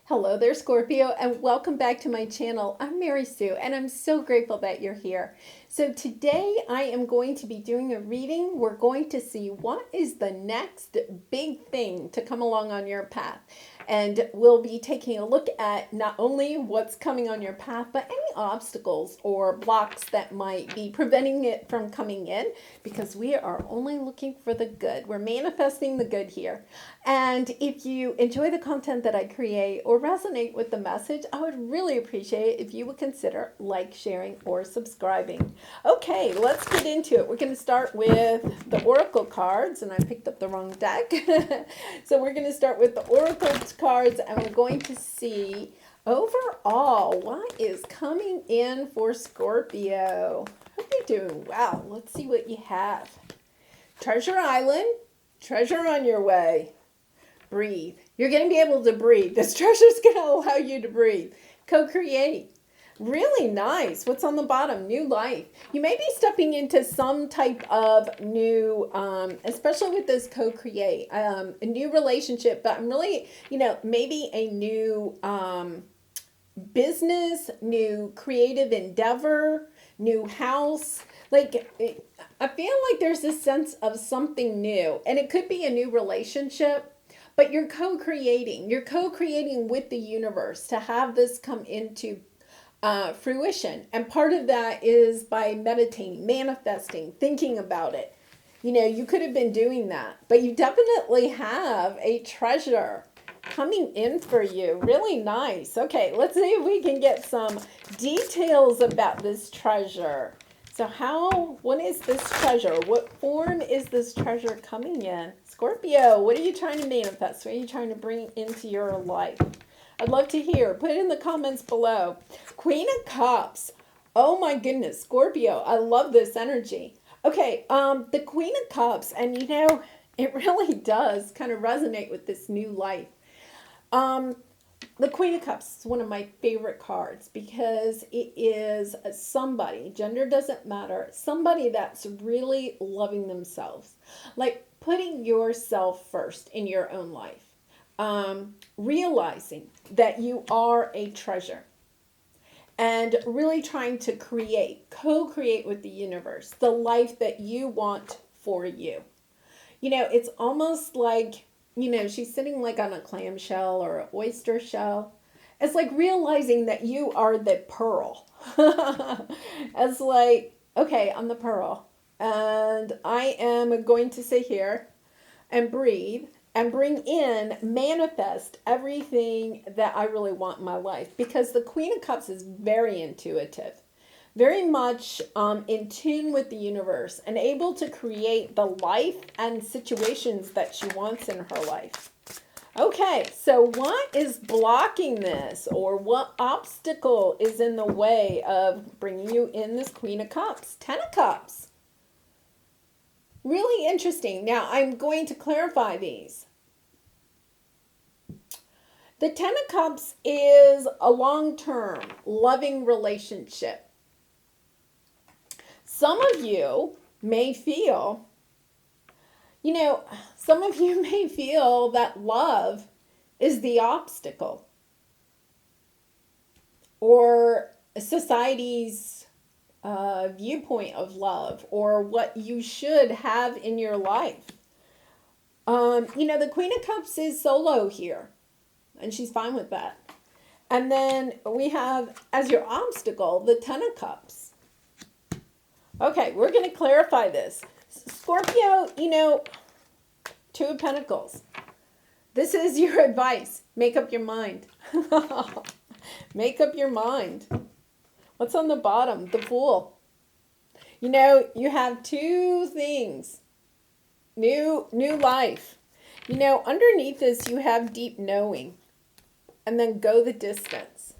Hello there, Scorpio, and welcome back to my channel. I'm Mary Sue, and I'm so grateful that you're here. So today I am going to be doing a reading. We're going to see what is the next big thing to come along on your path. And we'll be taking a look at not only what's coming on your path, but any obstacles or blocks that might be preventing it from coming in, because we are only looking for the good. We're manifesting the good here. And if you enjoy the content that I create or resonate with the message, I would really appreciate it if you would consider like, sharing, or subscribing. Okay, let's get into it. We're going to start with the Oracle cards, and I picked up the wrong deck. So we're going to start with the Oracle cards, and we're going to see overall what is coming in for Scorpio. Hope you're doing well. Let's see what you have. Treasure Island, treasure on your way. Breathe. You're going to be able to breathe. This treasure is going to allow you to breathe. Co-create. Really nice. What's on the bottom? New life. You may be stepping into some type of new, especially with this co-create, a new relationship, but I'm really, maybe a new business, new creative endeavor, new house. Like, I feel like there's a sense of something new, and it could be a new relationship. But you're co-creating. You're co-creating with the universe to have this come into fruition. And part of that is by meditating, manifesting, thinking about it. You could have been doing that, but you definitely have a treasure coming in for you. Really nice. Okay, let's see if we can get some details about this treasure. So what is this treasure? What form is this treasure coming in? Scorpio, what are you trying to manifest? What are you trying to bring into your life? I'd love to hear. Put it in the comments below. Queen of Cups. Oh my goodness, Scorpio, I love this energy. Okay, the Queen of Cups, and it really does kind of resonate with this new life. The Queen of Cups is one of my favorite cards because it is somebody, gender doesn't matter, somebody that's really loving themselves. Like putting yourself first in your own life. Realizing that you are a treasure. And really trying to co-create with the universe, the life that you want for you. It's almost like, she's sitting like on a clamshell or an oyster shell. It's like realizing that you are the pearl. It's like, okay, I'm the pearl. And I am going to sit here and breathe and bring in, manifest everything that I really want in my life. Because the Queen of Cups is very intuitive. Very much in tune with the universe and able to create the life and situations that she wants in her life. Okay, so what is blocking this, or what obstacle is in the way of bringing you in this Queen of Cups? Ten of Cups. Really interesting. Now, I'm going to clarify these. The Ten of Cups is a long-term, loving relationship. Some of you may feel, that love is the obstacle, or society's viewpoint of love, or what you should have in your life. The Queen of Cups is solo here, and she's fine with that. And then we have, as your obstacle, the Ten of Cups. Okay, we're going to clarify this. Scorpio, Two of Pentacles. This is your advice. Make up your mind. Make up your mind. What's on the bottom? The Fool. You have two things. New life. Underneath this, you have deep knowing. And then go the distance.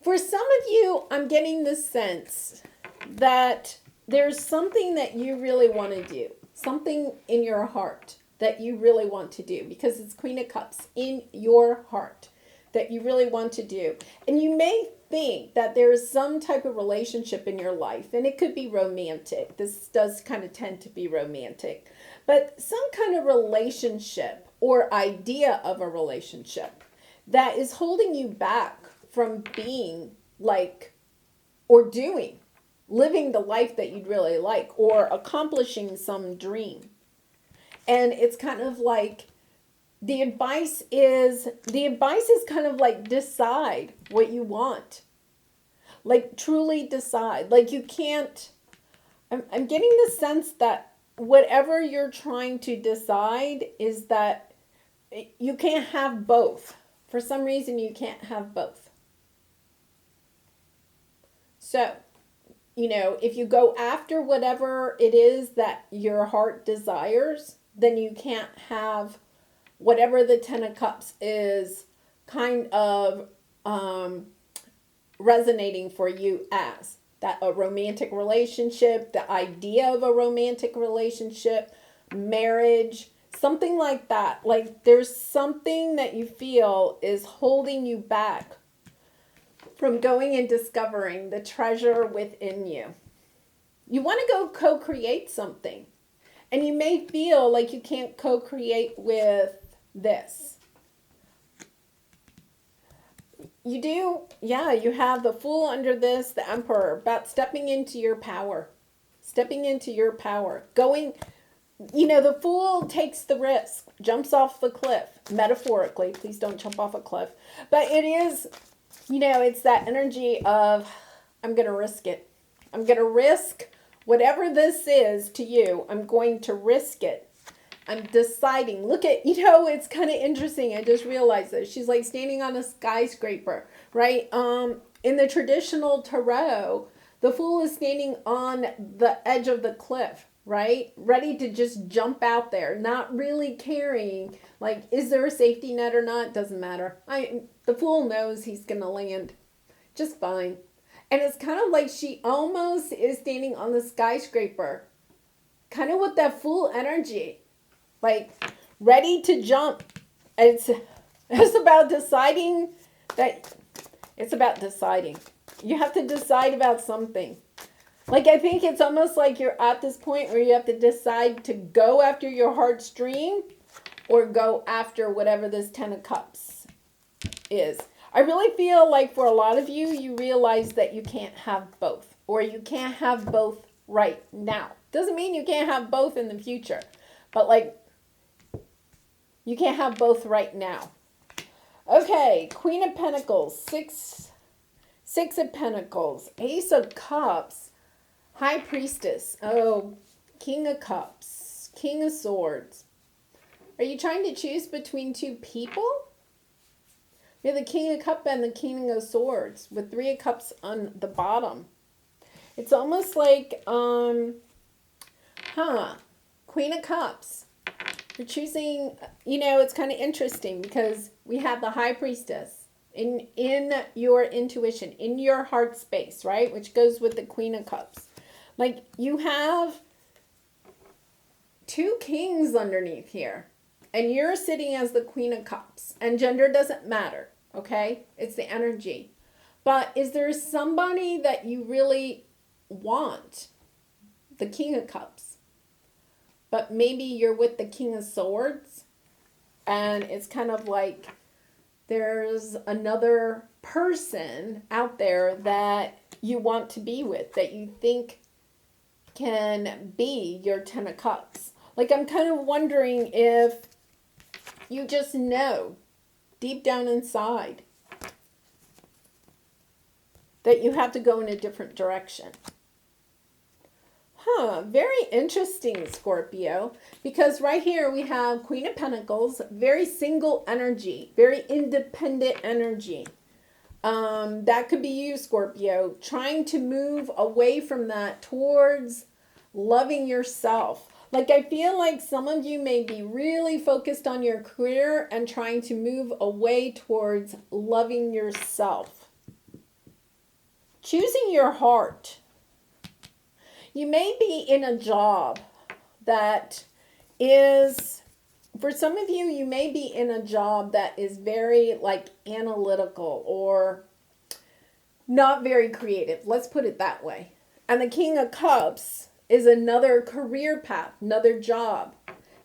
For some of you, I'm getting the sense that there's something that you really want to do. Something in your heart that you really want to do. Because it's Queen of Cups in your heart that you really want to do. And you may think that there is some type of relationship in your life. And it could be romantic. This does kind of tend to be romantic. But some kind of relationship or idea of a relationship that is holding you back from being like, or doing, living the life that you'd really like, or accomplishing some dream. And it's kind of like, the advice is kind of like, decide what you want. Like, truly decide. Like, you can't, I'm getting the sense that whatever you're trying to decide is that you can't have both. For some reason, you can't have both. So, if you go after whatever it is that your heart desires, then you can't have whatever the Ten of Cups is kind of resonating for you as. That a romantic relationship, the idea of a romantic relationship, marriage, something like that. Like, there's something that you feel is holding you back from going and discovering the treasure within you. You want to go co-create something. And you may feel like you can't co-create with this. You do, yeah, you have the Fool under this, the Emperor, about stepping into your power. Stepping into your power. Going, the Fool takes the risk, jumps off the cliff, metaphorically. Please don't jump off a cliff. But it is, it's that energy of, I'm going to risk it. I'm going to risk whatever this is to you. I'm going to risk it. I'm deciding. Look at, it's kind of interesting. I just realized this. She's like standing on a skyscraper, right? In the traditional tarot, the Fool is standing on the edge of the cliff, right? Ready to just jump out there, not really caring, like, is there a safety net or not? Doesn't matter. The Fool knows he's going to land just fine. And it's kind of like she almost is standing on the skyscraper, kind of with that Fool energy. Like, ready to jump. It's about deciding that it's about deciding. You have to decide about something. Like, I think it's almost like you're at this point where you have to decide to go after your heartstring or go after whatever this Ten of Cups is. I really feel like for a lot of you, you realize that you can't have both, or you can't have both right now. Doesn't mean you can't have both in the future, but like, you can't have both right now. Okay, Queen of Pentacles, Six of Pentacles, Ace of Cups, High Priestess, King of Cups, King of Swords. Are you trying to choose between two people? You have the King of Cups and the King of Swords with Three of Cups on the bottom. It's almost like, Queen of Cups. You're choosing, it's kind of interesting because we have the High Priestess in your intuition, in your heart space, right? Which goes with the Queen of Cups. Like, you have two kings underneath here. And you're sitting as the Queen of Cups. And gender doesn't matter, okay? It's the energy. But is there somebody that you really want? The King of Cups. But maybe you're with the King of Swords. And it's kind of like there's another person out there that you want to be with, that you think can be your Ten of Cups. Like, I'm kind of wondering if you just know deep down inside that you have to go in a different direction. Very interesting, Scorpio, because right here we have Queen of Pentacles, very single energy, very independent energy. That could be you, Scorpio, trying to move away from that towards loving yourself. Like, I feel like some of you may be really focused on your career and trying to move away towards loving yourself. Choosing your heart. You may be in a job that is, for some of you, you may be in a job that is very like analytical or not very creative. Let's put it that way. And the King of Cups is another career path, another job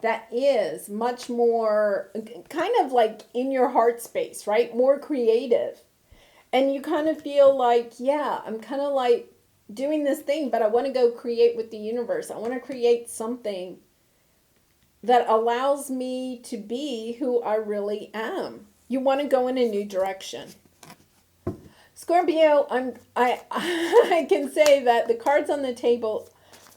that is much more kind of like in your heart space, right? More creative. And you kind of feel like, yeah, I'm kind of like doing this thing, but I want to go create with the universe. I want to create something that allows me to be who I really am. You want to go in a new direction. Scorpio, I can say that the cards on the table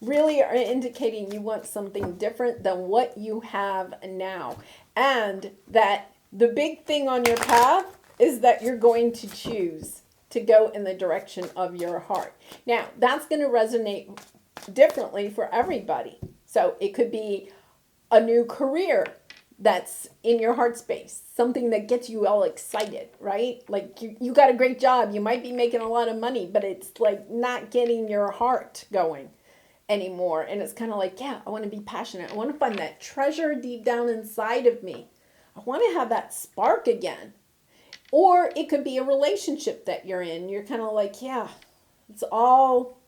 really are indicating you want something different than what you have now. And that the big thing on your path is that you're going to choose to go in the direction of your heart. Now, that's going to resonate differently for everybody. So it could be a new career that's in your heart space, something that gets you all excited, right? Like you got a great job, you might be making a lot of money, but it's like not getting your heart going anymore. And it's kind of like, yeah, I want to be passionate. I want to find that treasure deep down inside of me. I want to have that spark again. Or it could be a relationship that you're in. You're kind of like, yeah, it's all,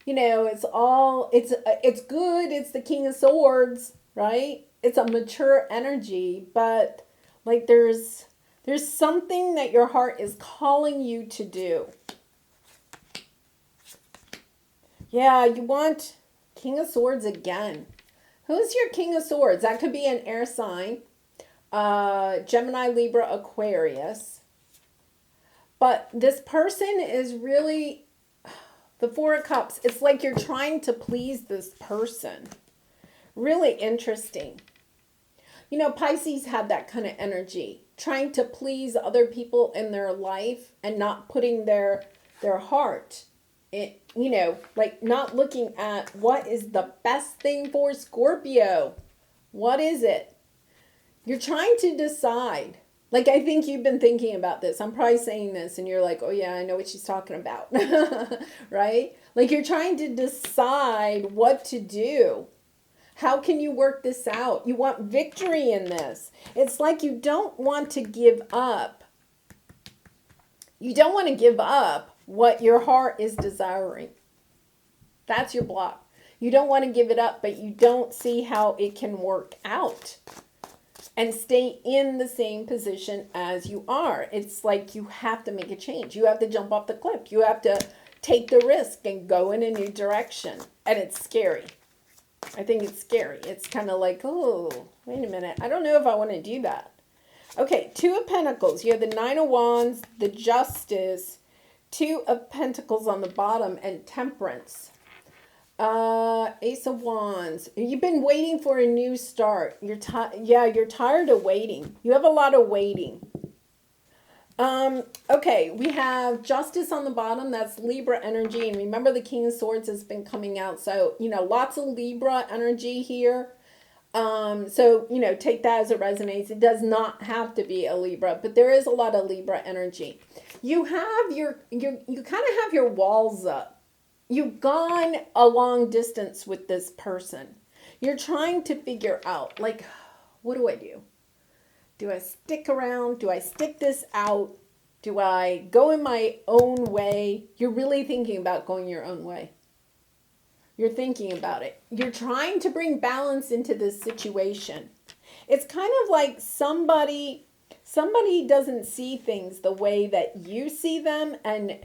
it's good. It's the King of Swords, right? It's a mature energy, but like there's something that your heart is calling you to do. Yeah, you want King of Swords again. Who's your King of Swords? That could be an air sign. Gemini, Libra, Aquarius. But this person is really the Four of Cups. It's like you're trying to please this person. Really interesting. Pisces had that kind of energy. Trying to please other people in their life and not putting their heart in, like not looking at what is the best thing for Scorpio. What is it? You're trying to decide. Like, I think you've been thinking about this. I'm probably saying this and you're like, oh yeah, I know what she's talking about. Right? Like you're trying to decide what to do. How can you work this out? You want victory in this. It's like you don't want to give up. You don't want to give up what your heart is desiring. That's your block. You don't want to give it up, but you don't see how it can work out and stay in the same position as you are. It's like you have to make a change. You have to jump off the cliff. You have to take the risk and go in a new direction. And it's scary. I think it's scary. It's kind of like, oh, wait a minute. I don't know if I want to do that. Okay, Two of Pentacles. You have the Nine of Wands, the Justice, Two of Pentacles on the bottom, and Temperance. Ace of Wands. You've been waiting for a new start. You're tired of waiting. You have a lot of waiting. Okay, we have Justice on the bottom. That's Libra energy. And remember, the King of Swords has been coming out. So, lots of Libra energy here. So, take that as it resonates. It does not have to be a Libra, but there is a lot of Libra energy. You have you kind of have your walls up. You've gone a long distance with this person. You're trying to figure out, like, what do I do? Do I stick around? Do I stick this out? Do I go in my own way? You're really thinking about going your own way. You're thinking about it. You're trying to bring balance into this situation. It's kind of like somebody doesn't see things the way that you see them, and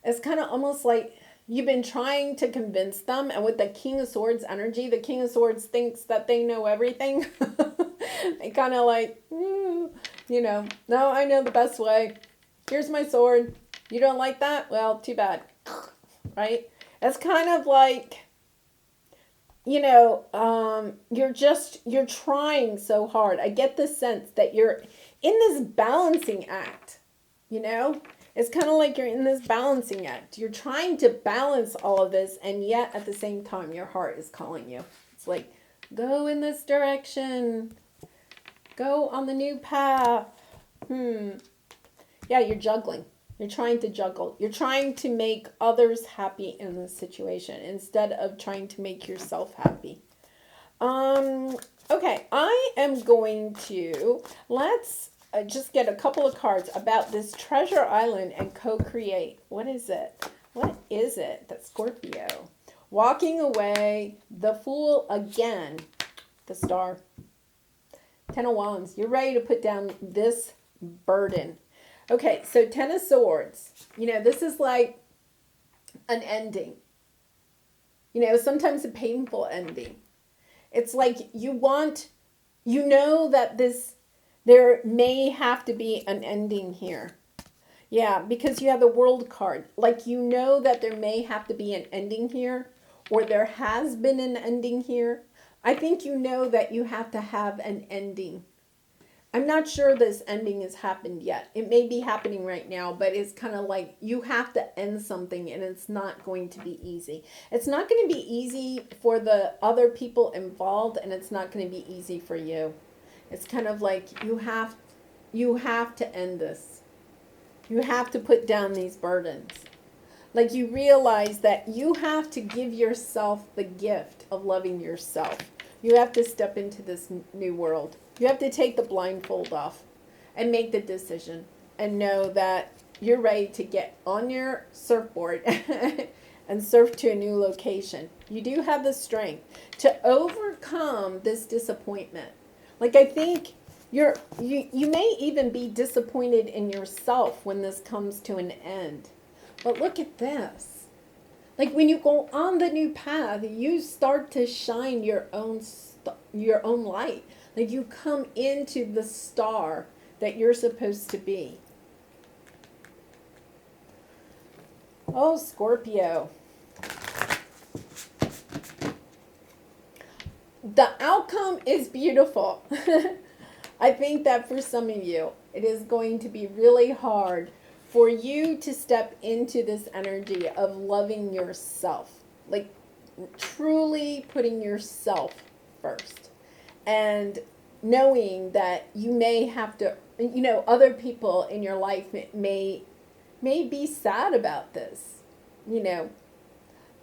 it's kind of almost like you've been trying to convince them, and with the King of Swords energy, the King of Swords thinks that they know everything. They kind of like, no, I know the best way. Here's my sword. You don't like that? Well, too bad. Right? It's kind of like, you're trying so hard. I get the sense that you're in this balancing act, It's kind of like you're in this balancing act. You're trying to balance all of this, and yet at the same time, your heart is calling you. It's like, go in this direction. Go on the new path. Yeah, you're juggling. You're trying to juggle. You're trying to make others happy in this situation instead of trying to make yourself happy. Okay, I am going to, let's just get a couple of cards about this treasure island and co-create. What is it? What is it? That's Scorpio. Walking away, the Fool again. The Star. Ten of Wands. You're ready to put down this burden. Okay, so Ten of Swords. You know, this is like an ending. You know, sometimes a painful ending. It's like you know that there may have to be an ending here. Yeah, because you have the World card. Like, you know that there may have to be an ending here, or there has been an ending here. I think you know that you have to have an ending. I'm not sure this ending has happened yet. It may be happening right now, but it's kind of like you have to end something, and it's not going to be easy. It's not going to be easy for the other people involved, and it's not going to be easy for you. It's kind of like you have to end this. You have to put down these burdens. Like, you realize that you have to give yourself the gift of loving yourself. You have to step into this new world. You have to take the blindfold off and make the decision and know that you're ready to get on your surfboard and surf to a new location. You do have the strength to overcome this disappointment. Like, I think you may even be disappointed in yourself when this comes to an end. But look at this. Like, when you go on the new path, you start to shine your own light. Like, you come into the star that you're supposed to be. Oh, Scorpio. The outcome is beautiful. I think that for some of you, it is going to be really hard for you to step into this energy of loving yourself. Like, truly putting yourself first. And knowing that you may have to, you know, other people in your life may be sad about this, you know.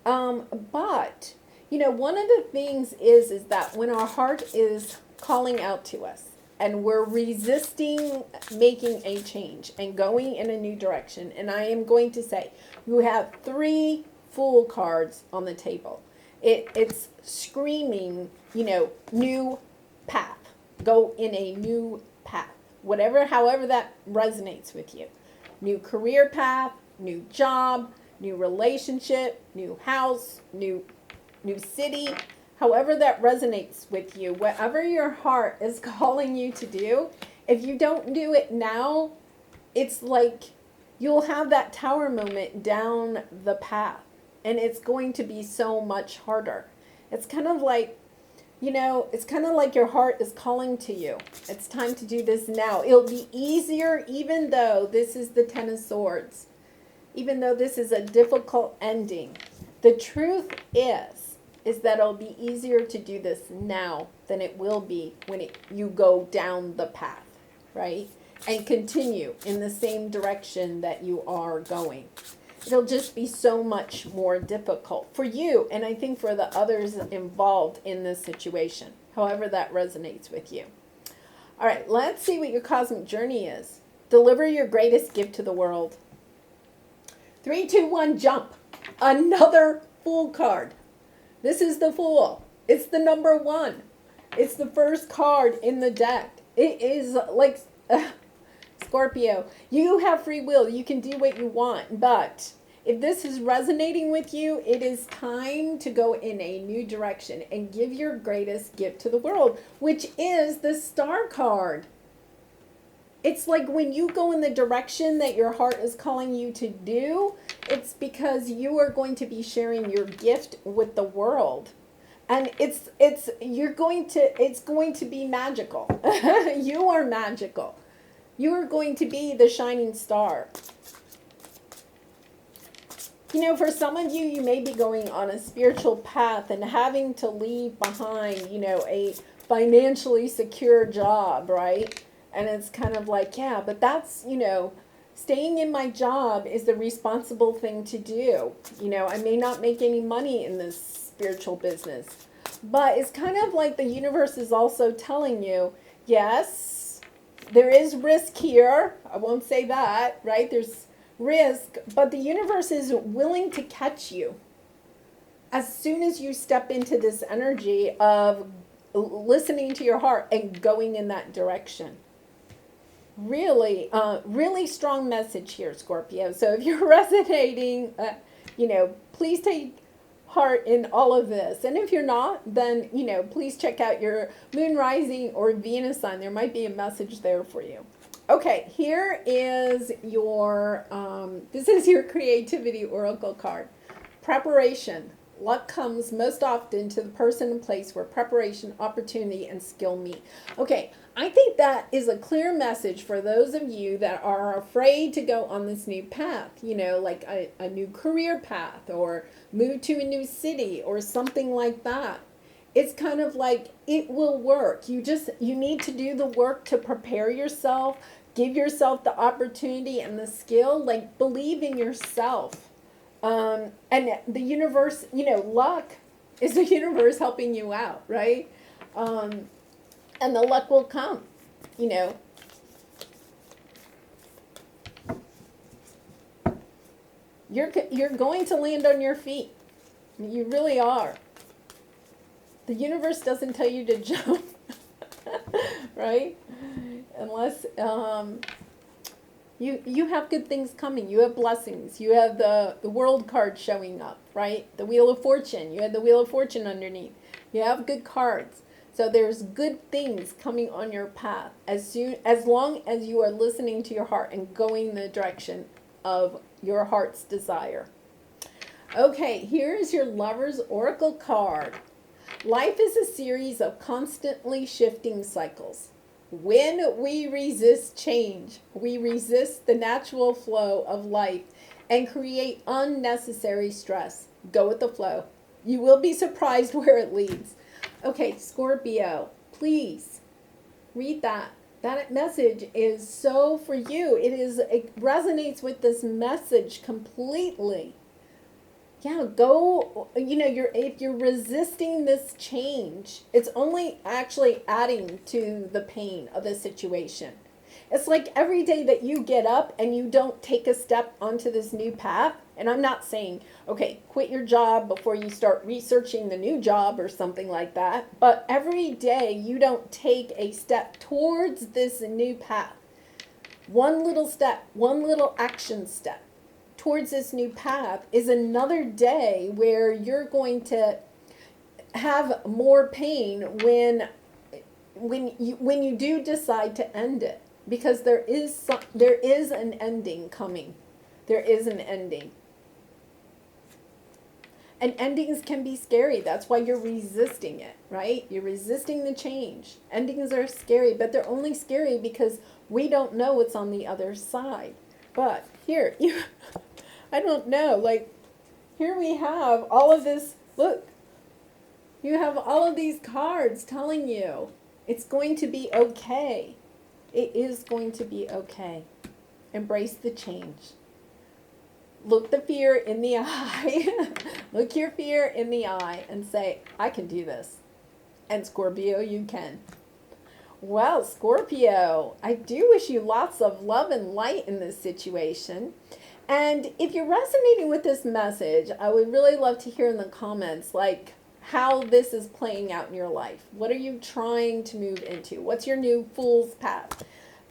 But, you know, one of the things is that when our heart is calling out to us and we're resisting making a change and going in a new direction, and I am going to say, you have 3 Fool cards on the table. It's screaming, you know, new path. Go in a new path. However that resonates with you. New career path, new job, new relationship, new house, new city. However that resonates with you, whatever your heart is calling you to do, if you don't do it now, it's like you'll have that tower moment down the path. And it's going to be so much harder. It's kind of like, you know, it's kind of like your heart is calling to you. It's time to do this now. It'll be easier, even though this is the Ten of Swords. Even though this is a difficult ending. The truth is that it'll be easier to do this now than it will be when you go down the path, right? And continue in the same direction that you are going. It'll just be so much more difficult for you, and I think for the others involved in this situation, however that resonates with you. All right, let's see what your cosmic journey is. Deliver your greatest gift to the world. 3, 2, 1, jump. Another Fool card. This is the Fool. It's the number 1. It's the first card in the deck. It is like... Scorpio, you have free will. You can do what you want. But if this is resonating with you, it is time to go in a new direction and give your greatest gift to the world, which is the Star card. It's like when you go in the direction that your heart is calling you to do, it's because you are going to be sharing your gift with the world. And it's going to be magical. You are magical. You are going to be the shining star. You know, for some of you, you may be going on a spiritual path and having to leave behind, you know, a financially secure job, right? And it's kind of like, yeah, but that's, you know, staying in my job is the responsible thing to do. You know, I may not make any money in this spiritual business, but it's kind of like the universe is also telling you, yes, there is risk here. I won't say that, right? There's risk, but the universe is willing to catch you as soon as you step into this energy of listening to your heart and going in that direction. Really, really strong message here, Scorpio. So if you're resonating, please take heart in all of this. And if you're not, then, please check out your moon rising or Venus sign. There might be a message there for you. Okay, here is your, this is your creativity oracle card. Preparation. Luck comes most often to the person and place where preparation, opportunity, and skill meet. Okay, I think that is a clear message for those of you that are afraid to go on this new path, like a new career path or move to a new city or something like that. It's kind of like it will work. You need to do the work to prepare yourself, give yourself the opportunity and the skill, like believe in yourself. And the universe, luck is the universe helping you out, right? And the luck will come, You're going to land on your feet. You really are. The universe doesn't tell you to jump, right? Unless you have good things coming. You have blessings. You have the world card showing up, right? The Wheel of Fortune. You have the Wheel of Fortune underneath. You have good cards. So there's good things coming on your path as long as you are listening to your heart and going in the direction of your heart's desire. Okay, here's your Lover's Oracle card. Life is a series of constantly shifting cycles. When we resist change, we resist the natural flow of life and create unnecessary stress. Go with the flow. You will be surprised where it leads. Okay, Scorpio, please read that. That message is so for you. It resonates with this message completely. Yeah, go, if you're resisting this change, it's only actually adding to the pain of the situation. It's like every day that you get up and you don't take a step onto this new path, and I'm not saying, okay, quit your job before you start researching the new job or something like that, but every day you don't take a step towards this new path. One little step, one little action step towards this new path is another day where you're going to have more pain when you do decide to end it, because there is an ending coming. There is an ending. And endings can be scary. That's why you're resisting it, right? You're resisting the change. Endings are scary, but they're only scary because we don't know what's on the other side. But here, I don't know, here we have all of this, look, you have all of these cards telling you it's going to be okay. It is going to be okay. Embrace the change. Look the fear in the eye. Look your fear in the eye and say, I can do this. And Scorpio, you can. Well, Scorpio, I do wish you lots of love and light in this situation. And if you're resonating with this message, I would really love to hear in the comments, how this is playing out in your life. What are you trying to move into? What's your new fool's path?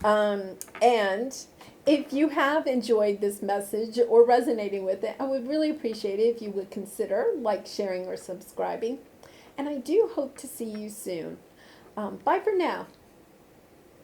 And if you have enjoyed this message or resonating with it, I would really appreciate it if you would consider sharing, or subscribing. And I do hope to see you soon. Bye for now.